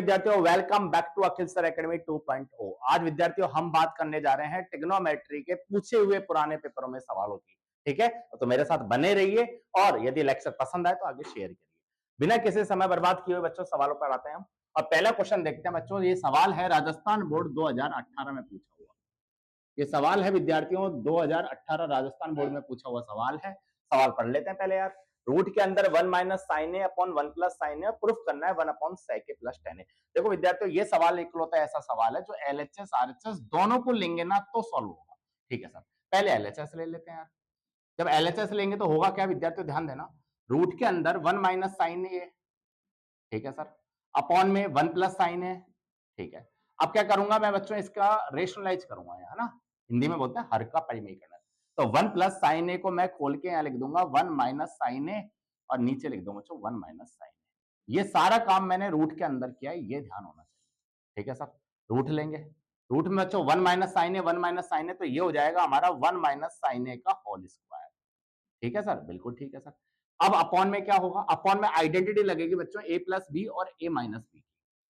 विद्यार्थियों, welcome back to Akhil sir academy 2.0। आज विद्यार्थियों हम बात करने जा रहे हैं ट्रिग्नोमेट्री के पूछे हुए पुराने पेपरों में सवालों की। ठीक है, तो मेरे साथ बने रहिए और यदि लेक्चर पसंद आए तो आगे शेयर करिए। बिना किसी समय बर्बाद किए हुए बच्चों सवालों पर आते हैं हम। और पहला क्वेश्चन देखते हैं बच्चों। ये सवाल है राजस्थान बोर्ड 2018 में पूछा हुआ। ये सवाल है विद्यार्थियों 2018 राजस्थान बोर्ड में पूछा हुआ सवाल है। सवाल पढ़ लेते हैं पहले यार। रूट के अंदर 1 माइनस साइन ए अपॉन 1 प्लस साइन ए, प्रूफ करना है 1 अपॉन सेक ए प्लस टेन ए। देखो विद्यार्थियों, ये सवाल इकलौता ऐसा सवाल है जो एलएचएस आरएचएस दोनों को लेंगे ना तो सॉल्व होगा। ठीक है सर, पहले एलएचएस ले लेते हैं यार। जब एलएचएस लेंगे तो होगा क्या विद्यार्थियों, ध्यान देना। रूट के अंदर 1 माइनस साइन ए, ठीक है सर, अपॉन में 1 प्लस साइन ए। ठीक है, अब क्या करूंगा मैं बच्चों, इसका रेशनलाइज करूंगा, है ना, हिंदी में बोलते हैं हर का परिमेयकरण। तो 1 प्लस साइन ए को मैं खोल के यहां लिख दूंगा 1 माइनस साइन ए, और नीचे लिख दूंगा बच्चों 1 माइनस साइन ए। ये सारा काम मैंने रूट के अंदर किया है, ये ध्यान होना चाहिए। ठीक है सर, रूट लेंगे, रूट में बच्चों 1 माइनस साइन ए 1 माइनस साइन ए, तो ये हो जाएगा हमारा 1 माइनस साइन ए का होल स्क्वायर। ठीक है सर, बिल्कुल ठीक है सर। अब अपॉन में क्या होगा, अपॉन में आइडेंटिटी लगेगी बच्चों ए प्लस बी और ए माइनस बी।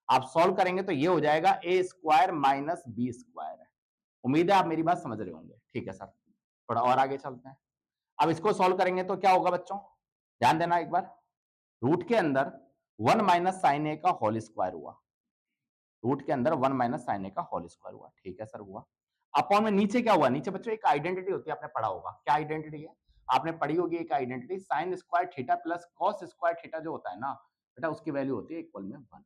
आप सॉल्व करेंगे तो ये हो जाएगा ए स्क्वायर माइनस बी स्क्वायर है। उम्मीद है आप मेरी बात समझ रहे होंगे। ठीक है सर, थोड़ा और आगे चलते हैं। अब इसको सॉल्व करेंगे तो क्या होगा बच्चों, ध्यान देना एक बार। रूट के अंदर 1 माइनस साइन ए का होल स्क्वायर हुआ। रूट के अंदर 1 माइनस साइन ए का होल स्क्वायर हुआ। ठीक है सर, हुआ। अपॉन में नीचे क्या हुआ, नीचे बच्चों एक आइडेंटिटी होती है, आपने पढ़ा होगा। क्या आइडेंटिटी है, आपने पढ़ी होगी एक identity, sine square theta plus cos square theta जो होता है ना बेटा, उसकी वैल्यू होती है इक्वल में 1।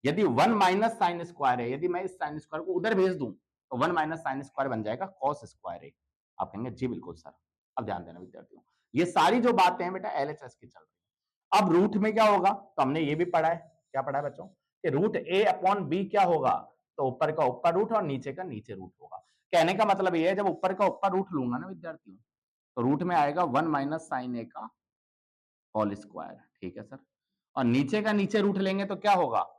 यदि 1 माइनस साइन स्क्वायर है, यदि मैं इस साइन स्क्वायर को उधर भेज दूं तो 1 माइनस साइन स्क्वायर बन जाएगा कॉस स्क्वायर ए। आप कहेंगे जी बिल्कुल सर। अब ध्यान देना विद्यार्थियों, ये सारी जो बातें हैं बेटा एलएचएस की चल रही है। अब रूट में क्या होगा, तो हमने ये भी पढ़ा है। क्या पढ़ा है बच्चों, कि रूट ए अपॉन बी क्या होगा, तो ऊपर का ऊपर रूट और नीचे का नीचे रूट होगा। कहने का मतलब ये है, जब ऊपर का ऊपर रूट लूंगा ना विद्यार्थियों, तो रूट में आएगा 1 माइनस साइन ए का होल स्क्वायर। ठीक है सर, और नीचे का नीचे रूट लेंगे तो क्या होगा,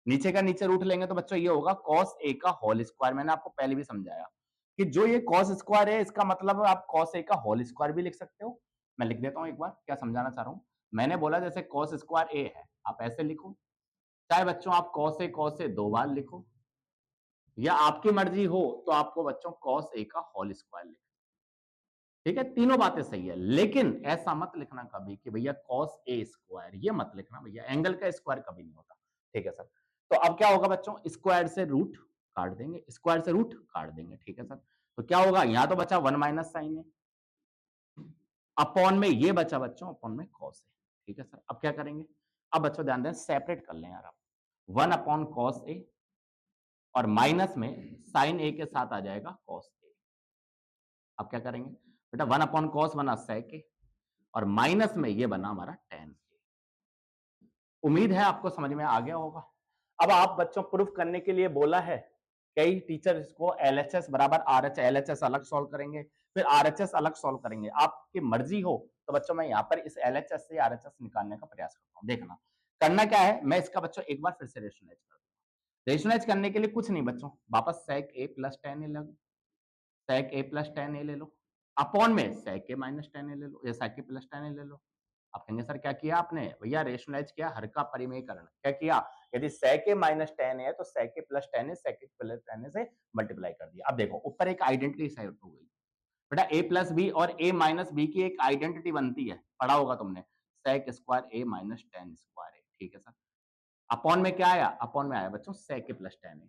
नीचे का नीचे रूट लेंगे तो बच्चों ये होगा cos a का होल स्क्वायर। मैंने आपको पहले भी समझाया कि जो ये cos स्क्वायर है, इसका मतलब आप cos a का होल स्क्वायर भी लिख सकते हो। मैं लिख देता हूं एक बार, क्या समझाना चाह रहा हूं। मैंने बोला जैसे cos स्क्वायर a है, आप ऐसे लिखो, चाहे बच्चों आप cos a 2 बार लिखो, या आपकी मर्जी हो तो आपको बच्चों cos a का होल स्क्वायर लिखो। ठीक है, तीनों बातें सही है, लेकिन ऐसा मत लिखना कभी कि भैया cos a स्क्वायर, ये मत लिखना भैया, एंगल का स्क्वायर कभी नहीं होता। ठीक है सर, तो अब क्या होगा बच्चों, स्क्वायर से रूट काट देंगे, स्क्वायर से रूट काट देंगे। ठीक है सर, तो क्या होगा, यहां तो बचा 1 माइनस साइन है, अपॉन में ये बचा बच्चों अपॉन में cos है। ठीक है सर, अब क्या करेंगे, अब बच्चों ध्यान दें, सेपरेट कर लें यार आप, 1 अपॉन cos a और माइनस में साइन a के साथ आ जाएगा cos a। अब क्या करेंगे बेटा, 1 अपॉन कॉस बना sec a और माइनस में ये बना हमारा tan a। उम्मीद है आपको समझ में आ गया होगा। अब आप बच्चों प्रूफ करने के लिए बोला है, कई टीचर इसको एलएचएस बराबर आरएच, एलएचएस अलग सॉल्व करेंगे, फिर आरएचएस अलग सॉल्व करेंगे। आपकी मर्जी हो तो बच्चों मैं यहाँ पर इस एलएचएस से आरएचएस निकालने का प्रयास करता हूँ। देखना करना क्या है, मैं इसका बच्चों एक बार फिर से रेशनलाइज कर दूंगा। रेशनलाइज करने के लिए कुछ नहीं बच्चों, वापस sec a plus tan a ले लो, sec a plus tan a ले लो, अपॉन में sec a minus tan a ले लो, या sec a plus tan a ले लो। आप कहेंगे सर क्या किया आपने, भैया रेशनलाइज किया, हर का परिमेयकरण। क्या किया, यदि sec a minus tan a है तो sec a plus tan a sec a plus tan a से मल्टीप्लाई कर दिया। अब देखो ऊपर एक आइडेंटिटी सेट हो गई बेटा, a प्लस बी और a माइनस बी की एक आइडेंटिटी बनती है, पढ़ा होगा तुमने, sec square a minus tan square a। ठीक है सर, अपॉन में क्या आया, अपॉन में आया बच्चों sec a plus tan a।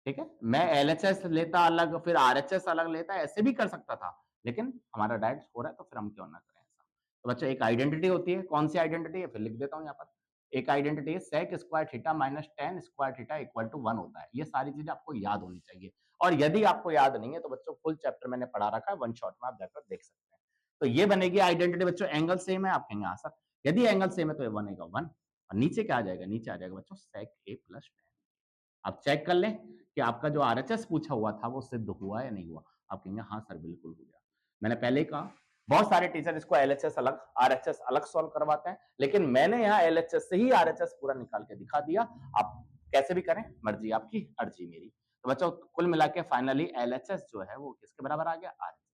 ठीक है, मैं एलएचएस लेता अलग फिर आरएचएस अलग लेता, ऐसे भी कर सकता था, लेकिन हमारा डायरेक्ट हो रहा है तो फिर हम क्यों ना करें ऐसा। तो बच्चों एक आइडेंटिटी होती है, कौन सी आइडेंटिटी है, फिर लिख देता हूं यहाँ पर। एक आइडेंटिटी है sec square theta minus tan square theta equal to 1 होता है। ये सारी चीजें आपको याद होनी चाहिए, और यदि आपको याद नहीं है तो बच्चों फुल चैप्टर मैंने पढ़ा रखा है, वन शॉट में आप जाकर देख सकते हैं। तो ये बनेगी आइडेंटिटी बच्चों, एंगल सेम है, आप कहेंगे हाँ सर, यदि एंगल सेम है तो ये बनेगा 1, और नीचे क्या आ जाएगा, नीचे आ जाएगा बच्चों sec a प्लस tan। आप चेक कर लें कि आपका जो आरएचएस पूछा हुआ था वो सिद्ध हुआ या नहीं हुआ। आप कहेंगे हाँ सर बिल्कुल हो गया। मैंने पहले ही कहा बहुत सारे टीचर इसको एलएचएस अलग आरएचएस अलग सॉल्व करवाते हैं, लेकिन मैंने यहाँ एलएचएस से ही आरएचएस पूरा निकाल के दिखा दिया। आप कैसे भी करें, मर्जी आपकी अर्जी मेरी। तो बच्चों कुल मिला के फाइनली एलएचएस जो है वो किसके बराबर आ गया, आरएचएस।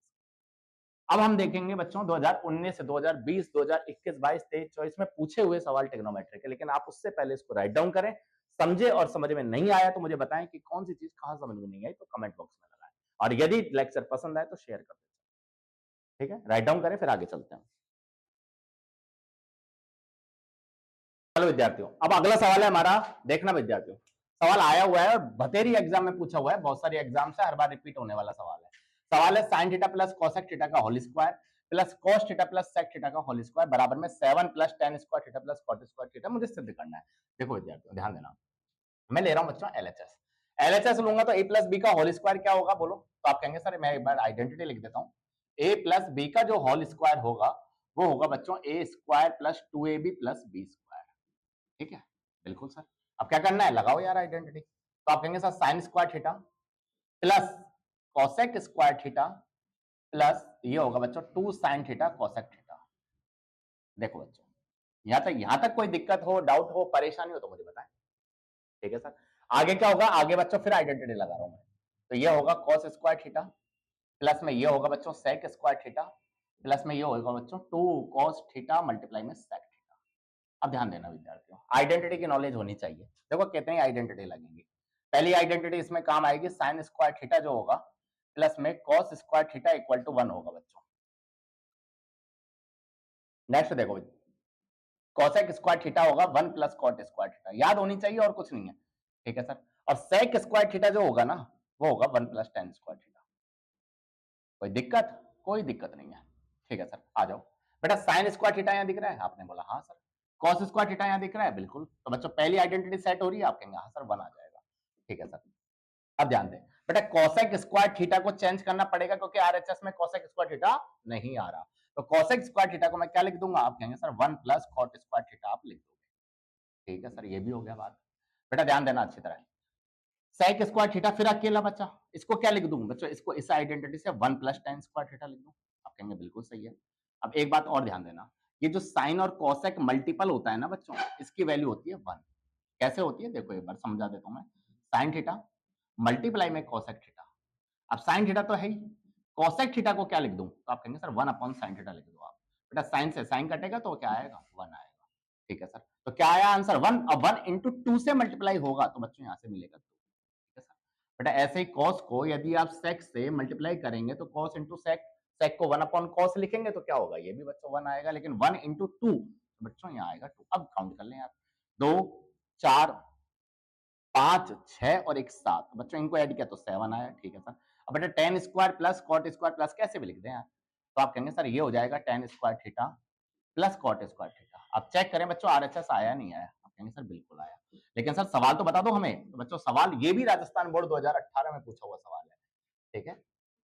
अब हम देखेंगे बच्चों 2019 से 2020 2021 22 23 24 में पूछे हुए सवाल ट्रिग्नोमेट्री के, लेकिन आप उससे पहले इसको राइट डाउन करें, समझे और समझ में नहीं आया तो मुझे बताएं कि कौन सी चीज कहां समझ में नहीं आई, तो कमेंट बॉक्स में लगाएं। और यदि लेक्चर पसंद आए तो शेयर कर दें। ठीक है, राइट डाउन करें, फिर आगे चलते हैं। चलो विद्यार्थियों, अब अगला सवाल है हमारा, देखना विद्यार्थियों, सवाल आया हुआ है, बतेरी एग्जाम में पूछा हुआ है, बहुत सारे एग्जाम से हर बार रिपीट होने वाला सवाल है। सवाल है sine theta plus cosec theta का whole square plus cos theta plus sec theta का होल स्क्वायर बराबर में 7 plus tan square theta plus cot square theta मुझे सिद्ध करना है। देखो विद्यार्थियों ध्यान देना, मैं ले रहा हूं बच्चों एलएचएस। एलएचएस लूंगा तो ए प्लस बी का होल स्क्वायर क्या होगा बोलो, तो आप कहेंगे सर मैं एक बार आइडेंटिटी लिख देता हूं। ए प्लस बी का जो होल स्क्वायर होगा वो होगा बच्चों A square plus 2ab plus B square. ठीक है, बिल्कुल सर। अब क्या करना है, लगाओ यार आइडेंटिटी। तो आप कहेंगे sir sine square theta plus cosec square theta plus ये होगा बच्चों 2 साइन थीटा कोसेक थीटा। देखो बच्चों, यहां तक कोई दिक्कत हो, डाउट हो, परेशानी हो तो मुझे बताएं। ठीक है सर, आगे क्या होगा, आगे बच्चों फिर आइडेंटिटी लगा रहा हूं मैं। तो ये होगा कॉस स्क्वायर थीटा प्लस में ये होगा बच्चों सेक स्क्वायर थीटा प्लस में ये होगा बच्चों 2 कॉस थीटा मल्टीप्लाई में सेक थीटा। अब ध्यान देना विद्यार्थियों, आइडेंटिटी की नॉलेज होनी चाहिए। देखो कितनी आइडेंटिटी लगेंगी। पहली आइडेंटिटी इसमें काम आएगी, साइन स्क्वायर थीटा जो होगा प्लस में cos square theta equal to 1 होगा बच्चों। नेक्स्ट देखो, कोसेक स्क्वायर थीटा होगा 1 प्लस कॉट स्क्वायर थीटा, याद होनी चाहिए और कुछ नहीं है। ठीक है सर, और सेक स्क्वायर थीटा जो होगा ना वो होगा 1 प्लस टेन स्क्वायर थीटा। कोई दिक्कत, कोई दिक्कत नहीं है। ठीक है सर, आ जाओ बेटा, साइन स्क्वायर थीटा यहाँ दिख रहा है, आपने बोला हाँ सर। कॉस स्क्वायर थीटा यहाँ दिख रहा है, बिल्कुल। तो बच्चों पहली आइडेंटिटी सेट हो रही है, आप कहेंगे हाँ सर 1 आ जाएगा। ठीक है सर, अब ध्यान दें बेटा, कोसेक स्क्वायर थीटा को चेंज करना पड़ेगा क्योंकि आरएचएस में कोसेक स्क्वायर थीटा नहीं आ रहा। तो कोसेक स्क्वायर थीटा को मैं क्या लिख दूंगा, आप कहेंगे sir 1 plus cot square theta आप लिख दोगे। ठीक है सर, ये भी हो गया बात। बेटा ध्यान देना अच्छी तरह, सेक स्क्वायर थीटा फिर अकेला बचा, इसको क्या लिख दूं बच्चों, इसको इस आइडेंटिटी से 1 प्लस टेन स्क्वायर थीटा लिख दूं। आप कहेंगे बिल्कुल सही है। अब एक बात और ध्यान देना, ये जो साइन और कोसेक मल्टीपल होता है ना बच्चों, इसकी वैल्यू होती है 1। कैसे होती है देखो एक बार समझा देता हूं मैं। साइन थीटा मल्टीप्लाई में कोसेक थीटा, अब साइन थीटा तो है ही, कोसेक थीटा को क्या लिख दूं, तो आप कहेंगे सर 1 अपॉन साइन थीटा लिख दो आप। बेटा साइन से साइन कटेगा तो क्या आएगा, 1 आएगा। ठीक है सर, तो क्या आया आंसर 1। अब 1 इंटू 2 से मल्टीप्लाई होगा तो बच्चों यहां से मिलेगा 2। बेटा ऐसे ही कॉस को यदि आप सेक से मल्टीप्लाई करेंगे तो कॉस इंटू सेक, सेक को 1 अपॉन कॉस लिखेंगे तो क्या होगा, ये भी बच्चों 1 आएगा। लेकिन 1 इंटू 2 बच्चों यहाँ आएगा 2। अब काउंट कर लें आप, 2 4 5 6 और एक 7, बच्चों इनको ऐड किया तो 7 आया। ठीक है सर, अब बेटा tan square plus cot square plus कैसे भी लिख दें यार, तो आप कहेंगे सर ये हो जाएगा tan square theta plus cot square theta. अब चेक करें बच्चों आरएचएस आया नहीं आया, आप कहेंगे सर बिल्कुल आया। लेकिन सर सवाल तो बता दो हमें। तो बच्चों सवाल ये भी राजस्थान बोर्ड 2018 में पूछा हुआ सवाल है। ठीक है,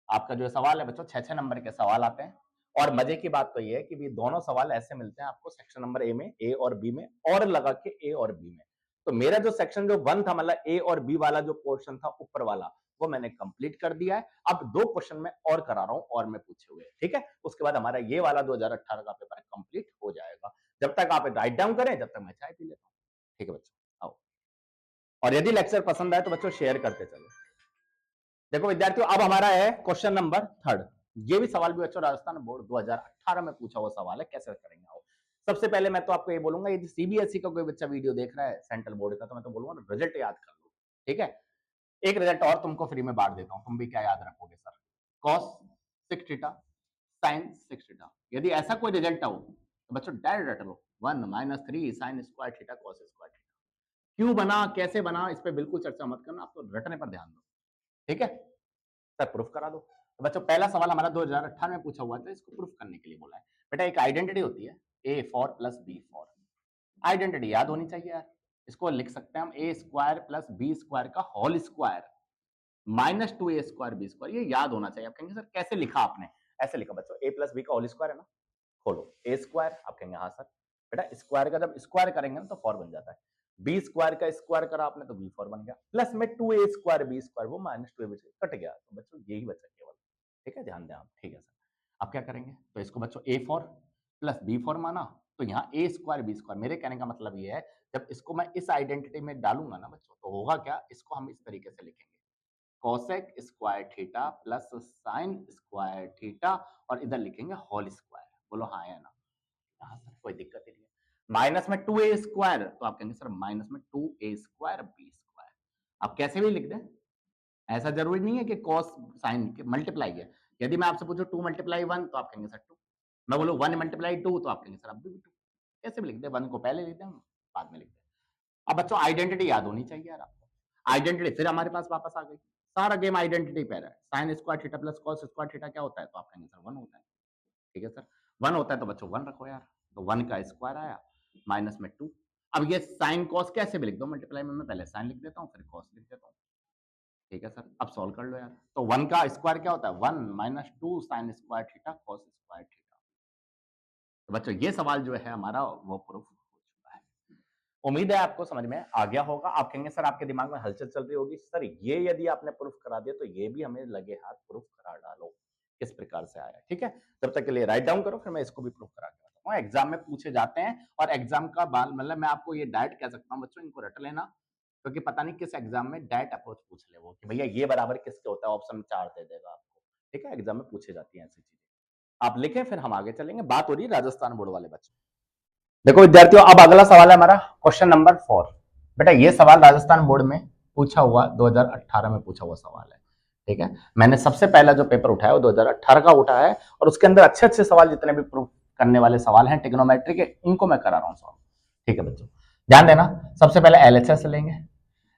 आपका जो सवाल है बच्चों 6-6 नंबर के सवाल आते हैं। और मजे की बात तो ये है कि भी दोनों सवाल ऐसे मिलते हैं आपको सेक्शन नंबर ए में, ए और बी में, और लगा के ए और बी में। तो मेरा जो सेक्शन जो 1 था, मतलब ए और बी वाला जो पोर्शन था ऊपर वाला, वो मैंने कंप्लीट कर दिया है। अब 2 क्वेश्चन मैं और करा रहा हूं और मैं पूछे हुए। ठीक है, उसके बाद हमारा ये वाला 2018 का पेपर कंप्लीट हो जाएगा। जब तक आप राइट डाउन करें, जब तक मैं चाय पी लेता हूं। ठीक है बच्चों, आओ। और यदि लेक्चर पसंद आए तो बच्चों शेयर करते चलो। देखो विद्यार्थियों, अब हमारा है क्वेश्चन नंबर 3। ये भी सवाल भी बच्चों राजस्थान बोर्ड 2018 में पूछा हुआ सवाल है, कैसे करेंगे आओ। सबसे पहले मैं तो आपको ये बोलूंगा, यदि सीबीएसई का कोई बच्चा वीडियो देख रहा है सेंट्रल बोर्ड का, तो मैं तो बोलूंगा रिजल्ट याद कर लो। ठीक है, एक रिजल्ट और तुमको फ्री में बांट देता हूं, तुम भी क्या याद रखोगे sir, cos 6 theta sine 6 theta. यदि ऐसा कोई रिजल्ट हो तो बच्चों डायरेक्ट रट लो, 1 minus 3 sine square theta cos square theta. क्यों बना, कैसे बना, इस पर बिल्कुल चर्चा मत करना, आप तो रटने पर ध्यान दो। ठीक है सर, प्रूफ करा दो। तो बच्चों पहला सवाल हमारा 2018 में पूछा हुआ था, इसको प्रूफ करने के लिए बोला है। बेटा एक आइडेंटिटी होती है a four plus b four, identity याद होनी चाहिए यार। इसको लिख सकते हैं हम a square plus B square का whole square minus 2 a square b square, ये याद होना चाहिए। आप कहेंगे सर कैसे लिखा आपने, ऐसे लिखा बच्चों, ए प्लस बी का होल स्क्वायर है ना, खोलो ए स्क्वायर, आप कहेंगे हाँ सर। बेटा स्क्वायर का जब स्क्वायर करेंगे ना तो फॉर बन जाता है, बी स्क्वायर का स्क्वायर करा आपने तो बी फॉर बन गया, प्लस में 2 ए स्क्वायर बी स्क्वायर, वो माइनस 2 ए कट गया, तो बच्चों यही बचा केवल। ठीक है, ध्यान दें आप। ठीक है सर, अब क्या करेंगे, तो इसको बच्चों a four plus b four माना, तो यहाँ ए स्क्वायर बी स्क्वायर, मेरे कहने का मतलब ये है जब इसको मैं इस आइडेंटिटी में डालूंगा ना बच्चों, तो होगा क्या, इसको हम इस तरीके से लिखेंगे, cosec square theta plus sine square theta, और इधर लिखेंगे होल स्क्वायर। बोलो हाँ या ना, हाँ सर, कोई दिक्कत ही नहीं है। माइनस में 2a² तो आप कहेंगे सर माइनस में 2a² b²। आप कैसे भी लिख दें, ऐसा जरूरी नहीं है कि कॉस साइन मल्टीप्लाई है। यदि मैं आपसे पूछूं 2 × 1 तो आप कहेंगे सर 2, मैं बोलूं 1 × 2 तो आप कहेंगे सर अब भी 2, कैसे भी लिख दे, 1 को पहले लिख दें बाद में लिख दें। अब बच्चों आइडेंटिटी याद होनी चाहिए यार आपको, आइडेंटिटी फिर हमारे पास वापस आ गई, सारा गेम आइडेंटिटी पे है। Sine square theta plus cos square theta क्या होता है, तो आप कहेंगे सर 1 होता है। ठीक है सर, 1 होता है तो बच्चों 1 रखो यार, तो 1 का स्क्वायर आया माइनस में 2। अब ये साइन कॉस कैसे भी लिख दो मल्टीप्लाई में, मैं पहले साइन लिख देता हूँ फिर कॉस लिख देता हूँ। ठीक है सर, अब सॉल्व कर लो यार, तो 1 का स्क्वायर क्या होता है 1 minus 2 sine square theta cos square theta. तो बच्चों ये सवाल जो है हमारा वो प्रूफ हो चुका है। उम्मीद है आपको समझ में आ गया होगा। आप कहेंगे सर आपके दिमाग में हलचल चल रही होगी, सर ये यदि आपने प्रूफ करा दिया तो ये भी हमें लगे हाथ प्रूफ करा डालो, किस प्रकार से आया। ठीक है, तब तक के लिए राइट डाउन करो, फिर मैं इसको भी प्रूफ करा के बताऊंगा। एग्जाम में पूछे जाते हैं और एग्जाम का बाल मतलब मैं आपको ये डायरेक्ट कह सकता हूँ बच्चों, इनको रट लेना, क्योंकि पता नहीं किस एग्जाम में डायरेक्ट अप्रोच पूछ ले वो कि भैया ये बराबर किसके होता है, ऑप्शन 4 दे देगा आपको। ठीक है, एग्जाम में पूछे जाती है ऐसी चीजें। आप लिखें फिर हम आगे चलेंगे। बात हो रही है राजस्थान बोर्ड वाले बच्चों। देखो विद्यार्थियों, अब अगला सवाल है हमारा क्वेश्चन नंबर 4। बेटा ये सवाल राजस्थान बोर्ड में पूछा हुआ 2018 में पूछा हुआ सवाल है। ठीक है, मैंने सबसे पहला जो पेपर उठाया वो 2018 का उठाया है और उसके अंदर अच्छे अच्छे सवाल जितने भी प्रूफ करने वाले सवाल हैं ट्रिग्नोमेट्री के, इनको मैं करा रहा हूं सॉल्व। ठीक है बच्चों, ध्यान देना। सबसे पहले एलएचएस लेंगे,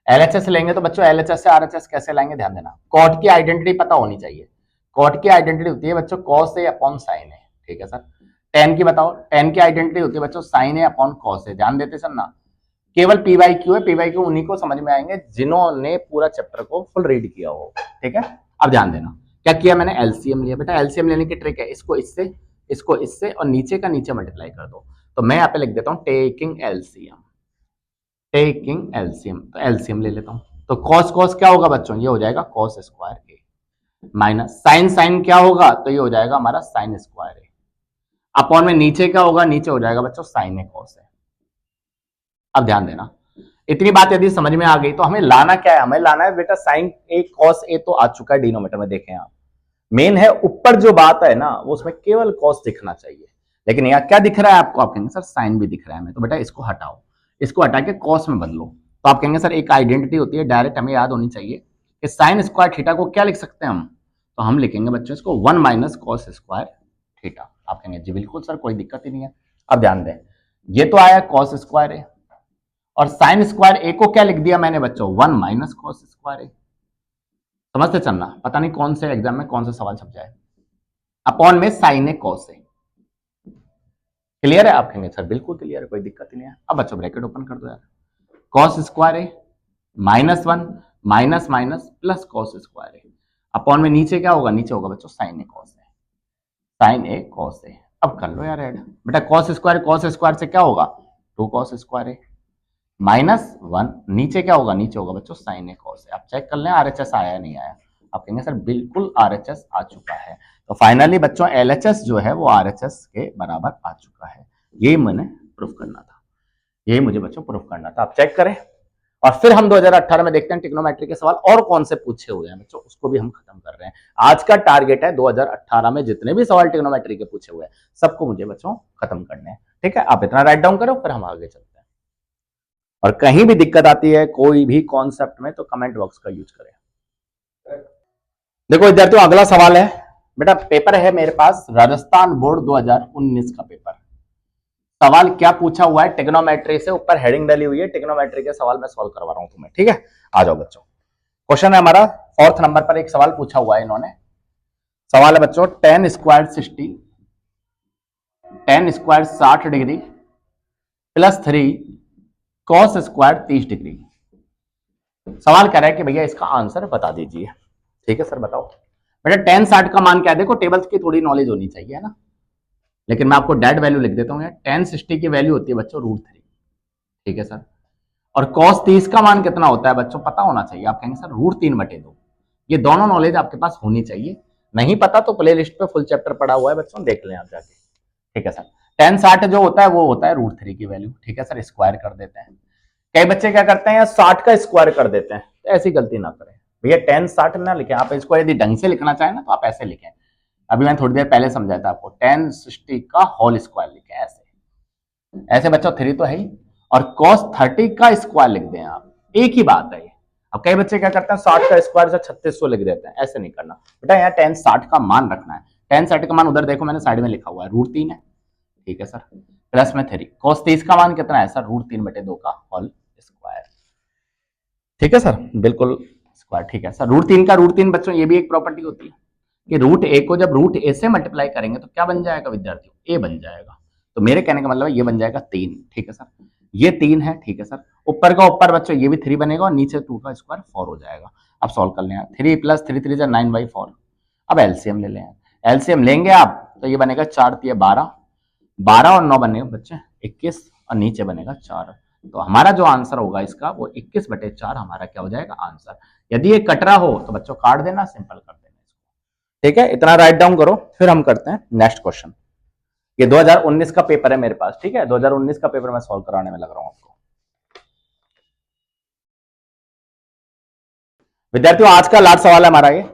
एलएचएस लेंगे तो बच्चों एलएचएस से आरएचएस कैसे लाएंगे, ध्यान देना। कॉट की आइडेंटिटी पता होनी चाहिए। कॉट की आइडेंटिटी होती है बच्चों कॉस ए अपॉन साइन ए। ठीक है सर, टेन की बताओ, टेन की आइडेंटिटी होती है बच्चों sine A upon cos A. ध्यान देते सर ना, केवल पी वाई क्यू है, पी वाई क्यू उन्हीं को समझ में आएंगे जिन्होंने पूरा चैप्टर को फुल रीड किया हो। ठीक है, अब ध्यान देना क्या किया मैंने, एलसीएम लिया। बेटा एलसीएम लेने की ट्रिक है, इसको इससे और नीचे का नीचे मल्टीप्लाई कर दो। तो मैं यहाँ पे लिख देता हूँ टेकिंग एलसीएम, टेकिंग एलसीएम, तो एलसीएम ले लेता हूँ। तो कॉस कॉस क्या होगा बच्चों, ये हो जाएगा cos square A, minus sign sign क्या होगा, तो ये हो जाएगा हमारा साइन स्क्वायर ए, अपॉन में नीचे क्या होगा, नीचे हो जाएगा बच्चों साइन ए कॉस ए। अब ध्यान देना, इतनी बात यदि समझ में आ गई तो हमें लाना क्या है, हमें लाना है बेटा साइन ए कॉस ए तो आ चुका है डिनोमिनेटर में, देखें आप। मेन है ऊपर जो बात है ना वो उसमें केवल कॉस दिखना चाहिए, लेकिन यहाँ क्या दिख रहा है आपको, आप कहेंगे सर साइन भी दिख रहा है हमें, तो बेटा इसको हटाओ, इसको हटा के कॉस में बदलो। तो आप कहेंगे सर एक आइडेंटिटी होती है डायरेक्ट हमें याद होनी चाहिए कि साइन स्क्वायर थीटा को क्या लिख सकते हैं हम, तो हम लिखेंगे बच्चों इसको 1 माइनस कॉस स्क्वायर थीटा। आप कहेंगे जी बिल्कुल सर कोई दिक्कत ही नहीं है। अब ध्यान दें, ये तो आया कॉस स्क्वायर ए और साइन स्क्वायर ए को क्या लिख दिया मैंने बच्चों 1 माइनस कॉस स्क्वायर ए। समझते चलना, पता नहीं कौन से एग्जाम में कौन सा सवाल छप जाए, अपॉन में sign A cos A. Clear है, आप कहेंगे सर बिल्कुल क्लियर है कोई दिक्कत ही नहीं है। अब बच्चों ब्रैकेट ओपन कर दो यार, cos square A minus 1 minus minus plus cos square A, upon में नीचे क्या होगा, नीचे होगा बच्चों sine A cos A, sine A cos A. अब कर लो यार ऐड, बेटा कॉस स्क्वायर से क्या होगा 2 कॉस स्क्वायर ए माइनस 1, नीचे क्या होगा, नीचे होगा बच्चों साइन ए कॉस ए। आप चेक कर लें आरएचएस आया नहीं आया, आप कहेंगे सर बिल्कुल आरएचएस आ चुका है। तो फाइनली बच्चों एलएचएस जो है वो आरएचएस के बराबर आ चुका है। यही मैंने प्रूफ करना था, यही मुझे बच्चों प्रूफ करना था। आप चेक करें और फिर हम 2018 में देखते हैं ट्रिग्नोमेट्री के सवाल और कौन से पूछे हुए हैं बच्चों, उसको भी हम खत्म कर रहे हैं। आज का टारगेट है 2018 में जितने भी सवाल ट्रिग्नोमेट्री के पूछे हुए हैं सबको मुझे बच्चों खत्म करने हैं। ठीक है, आप इतना राइट डाउन करो फिर हम आगे चलते हैं। और कहीं भी दिक्कत आती है कोई भी कॉन्सेप्ट में तो कमेंट बॉक्स का यूज करें। देखो विद्यार्थियों अगला सवाल है, बेटा पेपर है मेरे पास राजस्थान बोर्ड 2019 का पेपर। सवाल क्या पूछा हुआ है, ट्रिग्नोमेट्री से ऊपर हेडिंग डाली हुई है, ट्रिग्नोमेट्री के सवाल मैं सॉल्व करवा रहा हूं तुम्हें। ठीक है, आ जाओ बच्चों। क्वेश्चन है हमारा 4th नंबर पर, एक सवाल पूछा हुआ है इन्होंने। सवाल है बच्चों tan square 60, tan square 60 degree plus 3 cos square 30 degree. सवाल कह रहा है कि भैया इसका आंसर बता दीजिए। ठीक है सर बताओ। बेटा tan 60 का मान क्या है, देखो टेबल्स की थोड़ी नॉलेज होनी चाहिए है ना, लेकिन मैं आपको डेड वैल्यू लिख देता हूं यार। tan 60 की वैल्यू होती है बच्चों √3। ठीक है सर, और cos 30 का मान कितना होता है बच्चों पता होना चाहिए। आप कहेंगे सर √3/2। ये दोनों नॉलेज आपके पास होनी चाहिए, नहीं पता तो प्ले लिस्ट पे फुल चैप्टर पड़ा हुआ है बच्चों, देख लें आप जाके। ठीक है सर, tan 60 जो होता है वो होता है √3 की वैल्यू। ठीक है सर, स्क्वायर कर देते हैं। कई बच्चे क्या करते हैं 60 का स्क्वायर कर देते हैं, तो ऐसी गलती ना करें भैया। tan 60 ना लिखें, आप इसको यदि ढंग से लिखना चाहें ना तो आप ऐसे लिखें। अभी मैं थोड़ी देर पहले समझाया था आपको, tan 60 का होल स्क्वायर लिखें ऐसे। ऐसे बच्चों 3 तो है ही, और cos 30 का स्क्वायर लिख दें आप, एक ही बात है ये। अब कई बच्चे क्या करते हैं 60 का स्क्वायर से 3600 लिख देते हैं, ऐसे नहीं करना बेटा, यहाँ tan 60 का मान रखना है। tan 60 का मान उधर देखो मैंने साइड में लिखा हुआ है, √3 है, ठीक है सर, प्लस में 3 cos 30 का मान कितना है सर, √3/2 का होल स्क्वायर, ठीक है सर, बिल्कुल स्क्वायर, ठीक है सर। √3 का √3 बच्चों ये भी एक प्रॉपर्टी होती है कि √a को जब √a से मल्टीप्लाई करेंगे तो क्या बन जाएगा विद्यार्थियों, a बन जाएगा। तो मेरे कहने का मतलब है ये बन जाएगा 3, ठीक है सर, ये 3 है, ठीक है सर। ऊपर का ऊपर बच्चों ये भी 3 बनेगा और नीचे 2 का स्क्वायर 4 हो जाएगा। अब सॉल्व कर लें, 3 + 3 3 9/4। अब एलसीएम ले लें, एलसीएम लेंगे आप तो ये बनेगा 4 × 12, 12 और 9 बनेगा बच्चे 21, और नीचे बनेगा 4। तो हमारा जो आंसर होगा इसका वो 21/4 हमारा क्या हो जाएगा आंसर। यदि ये कट रहा हो तो बच्चों काट देना, सिंपल कर देना इसको, ठीक है, इतना राइट डाउन करो। फिर हम करते हैं नेक्स्ट क्वेश्चन। ये 2019 का पेपर है मेरे पास, ठीक है, 2019 का पेपर मैं सॉल्व कराने में लग रहा हूं आपको। विद्यार्थियों आज का लास्ट सवाल है हमारा ये,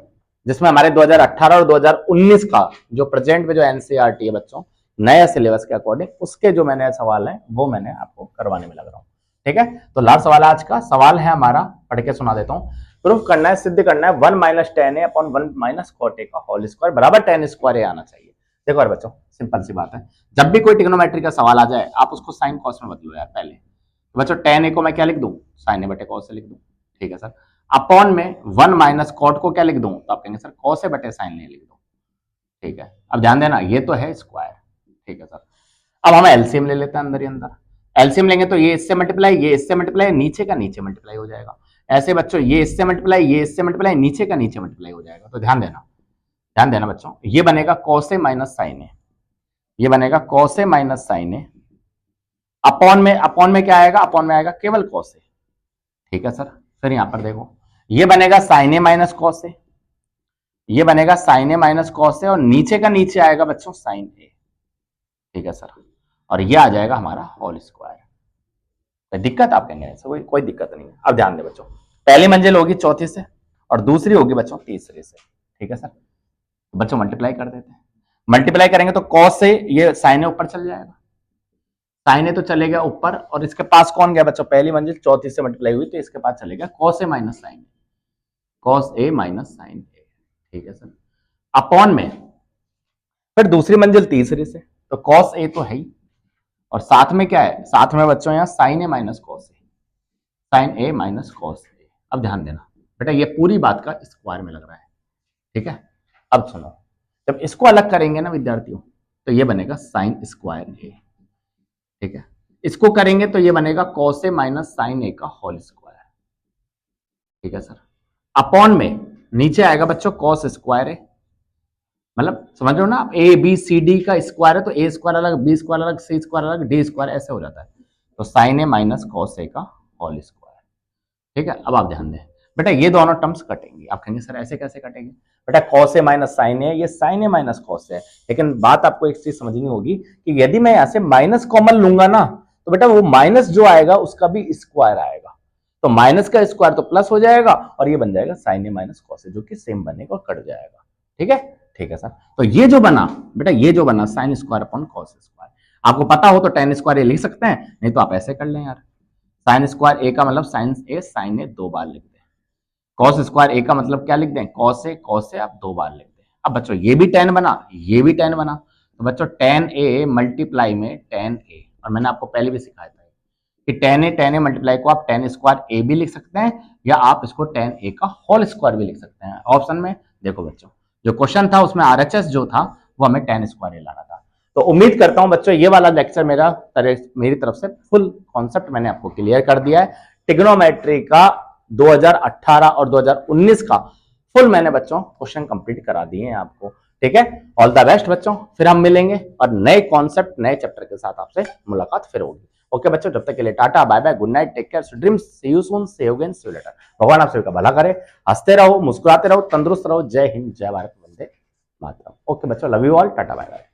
जिसमें हमारे 2018 और 2019 का जो प्रेजेंट में जो एनसीईआरटी है बच्चों नया सिलेबस के अकॉर्डिंग, उसके जो मैंने सवाल है वो मैंने आपको करवाने में लग रहा हूं, ठीक है। तो लास्ट सवाल आज का सवाल है हमारा, पढ़ के सुना देता हूं। प्रूफ करना है, सिद्ध करना है 1 - tan a / 1 - cot a का होल स्क्वायर बराबर tan स्क्वायर a आना चाहिए। देखो यार बच्चों सिंपल सी बात है, जब भी कोई ट्रिग्नोमेट्री का सवाल आ जाए आप उसको साइन कॉस में बदलो यार पहले। तो बच्चों tan a को मैं क्या लिख दूं, sin a / cos a लिख दूं, ठीक है सर। अपॉन में 1 - cot को क्या लिख दूं, तो आप कहेंगे sir cos a / sin a लिख दो, ठीक है। अब ध्यान देना ये तो है स्क्वायर, ठीक है सर। अब हम एलसीएम ले लेते हैं अंदर ही अंदर, एलसीएम लेंगे तो ये इससे मल्टीप्लाई, ये इससे मल्टीप्लाई, नीचे का नीचे मल्टीप्लाई हो जाएगा। ऐसे बच्चों ये इससे मल्टीप्लाई, ये इससे मल्टीप्लाई, नीचे का नीचे मल्टीप्लाई हो जाएगा। तो ध्यान देना बच्चों, ये बनेगा cos a - sin a, ये बनेगा cos a - sin a, upon में क्या आएगा, अपॉन में आएगा केवल cos a, ठीक है सर। फिर यहां पर देखो ये बनेगा sin a - cos a, ये बनेगा sin a - cos a, और नीचे का नीचे आएगा बच्चों sin a, ठीक है सर, और ये आ जाएगा हमारा होल स्क्वायर। कोई दिक्कत आप कहेंगे ऐसा, कोई दिक्कत नहीं है। अब ध्यान दें बच्चों, पहली मंजिल होगी चौथी से और दूसरी होगी बच्चों तीसरी से, ठीक है सर। बच्चों मल्टीप्लाई कर देते हैं, मल्टीप्लाई करेंगे तो cos से ये sin a ऊपर चल जाएगा, sin a तो चलेगा ऊपर, और इसके पास कौन गया बच्चों, पहली मंजिल चौथी से मल्टीप्लाई हुई तो इसके पास चलेगा cos a - sin a, cos a - sin a, ठीक है सर। अपॉन में फिर दूसरी मंजिल तीसरी से, तो cos a तो है ही, और साथ में क्या है, साथ में बच्चों यहाँ sin a - cos a, sin a - cos a। अब ध्यान देना बेटा ये पूरी बात का स्क्वायर में लग रहा है, ठीक है। अब सुनो, जब इसको अलग करेंगे ना विद्यार्थियों तो ये बनेगा sin स्क्वायर a, ठीक है। इसको करेंगे तो ये बनेगा cos a - sin a का होल स्क्वायर, ठीक है सर। अपॉन में नीचे आएगा बच्चों cos स्क्वायर a, मतलब समझ रहे हो ना आप, ए बी सी डी का स्क्वायर है तो ए स्क्वायर अलग, बी स्क्वायर अलग, सी स्क्वायर अलग, डी स्क्वायर, ऐसे हो जाता है। तो sin a - cos a का होल स्क्वायर, ठीक है। अब आप ध्यान दें बेटा ये दोनों टर्म्स कटेंगे, आप कहेंगे सर ऐसे कैसे कटेंगे, बेटा cos a - sin a, ये sin a - cos a है, लेकिन बात आपको एक चीज समझनी होगी कि यदि मैं यहां से माइनस कॉमन लूंगा ना तो बेटा वो माइनस जो आएगा उसका भी स्क्वायर आएगा, तो माइनस का स्क्वायर तो प्लस हो जाएगा और ये बन जाएगा sin a - cos a, जो कि सेम बनेगा और कट जाएगा, ठीक है, ठीक है सर। तो ये जो बना बेटा, ये जो बना sin square upon cos square, आपको पता हो तो tan स्क्वायर ये लिख सकते हैं, नहीं तो आप ऐसे कर लें यार, sin स्क्वायर a का मतलब sin a 2 बार लिख दें, cos स्क्वायर a का मतलब क्या लिख दें, cos a आप 2 बार लिख दें। अब बच्चों ये भी tan बना, ये भी tan बना, तो बच्चों tan a मल्टीप्लाई में tan a, और मैंने आपको पहले भी सिखाया था कि tan a मल्टीप्लाई को आप tan स्क्वायर a भी लिख सकते हैं, या आप इसको tan a का होल स्क्वायर भी लिख सकते हैं। ऑप्शन में देखो बच्चों, जो क्वेश्चन था उसमें RHS जो था वो हमें tan स्क्वायर a लाना था। तो उम्मीद करता हूं बच्चों ये वाला लेक्चर मेरी तरफ से फुल कॉन्सेप्ट मैंने आपको क्लियर कर दिया है। ट्रिग्नोमेट्री का 2018 और 2019 का फुल मैंने बच्चों क्वेश्चन कंप्लीट करा दिए हैं आपको, ठीक है। ऑल द बेस्ट बच्चों, फिर हम मिलेंगे और नए कॉन्सेप्ट नए चैप्टर के साथ आपसे मुलाकात फिर होगी। ओके बच्चों, जब तक के लिए tata bye bye, good night, take care, dreams, see you soon, see you again, see you later. भगवान आप सभी का भला करे, हंसते रहो, मुस्कुराते रहो, तंदुरुस्त रहो। जय हिंद, जय भारत, वंदे मातरम। ओके बच्चों, love you all, tata bye bye.